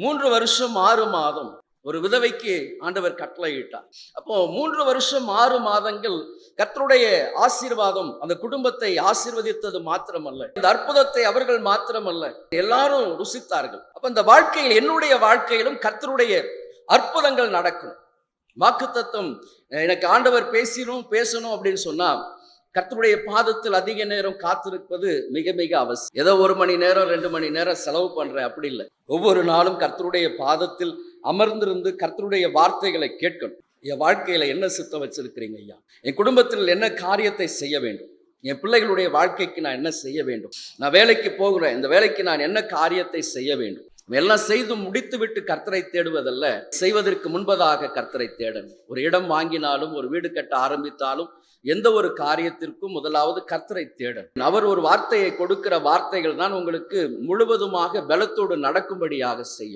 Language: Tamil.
3 வருஷம் 6 மாதம் ஒரு விதவைக்கு ஆண்டவர் கட்டளையிட்டார். அப்போ 3 வருஷம் 6 மாதங்கள் கர்த்தருடைய ஆசீர்வாதம் அந்த குடும்பத்தை ஆசீர்வதித்தது மாத்திரமல்ல, இந்த அற்புதத்தை அவர்கள் மாத்திரமல்ல, எல்லாரும் ருசித்தார்கள். அப்ப இந்த வாழ்க்கையில், என்னுடைய வாழ்க்கையிலும் கர்த்தருடைய அற்புதங்கள் நடக்கும். வாக்குத்தத்தம் எனக்கு ஆண்டவர் பேசணும் அப்படின்னு சொன்னா, கர்த்தருடைய பாதத்தில் அதிக நேரம் காத்திருப்பது மிக மிக அவசியம். ஏதோ 1 மணி நேரம் 2 மணி நேரம் செலவு பண்றேன் அப்படி இல்லை. ஒவ்வொரு நாளும் கர்த்தருடைய பாதத்தில் அமர்ந்திருந்து கர்த்தருடைய வார்த்தைகளை கேட்கணும். என் வாழ்க்கையில என்ன சித்தம் வச்சிருக்கிறீங்க ஐயா? என் குடும்பத்தில் என்ன காரியத்தை செய்ய வேண்டும்? என் பிள்ளைகளுடைய வாழ்க்கைக்கு நான் என்ன செய்ய வேண்டும்? நான் வேலைக்கு போகிறேன், இந்த வேலைக்கு நான் என்ன காரியத்தை செய்ய வேண்டும்? எல்லாம் செய்து முடித்து விட்டு கர்த்தரை தேடுவதல்ல, செய்வதற்கு முன்பதாக கர்த்தரை தேடணும். ஒரு இடம் வாங்கினாலும், ஒரு வீடு கட்ட ஆரம்பித்தாலும், எந்த ஒரு காரியத்திற்கும் முதலாவது கர்த்தரை தேடணும். அவர் ஒரு வார்த்தையை கொடுக்கிற வார்த்தைகள் தான் உங்களுக்கு முழுவதுமாக பலத்தோடு நடக்கும்படியாக செய்யும்.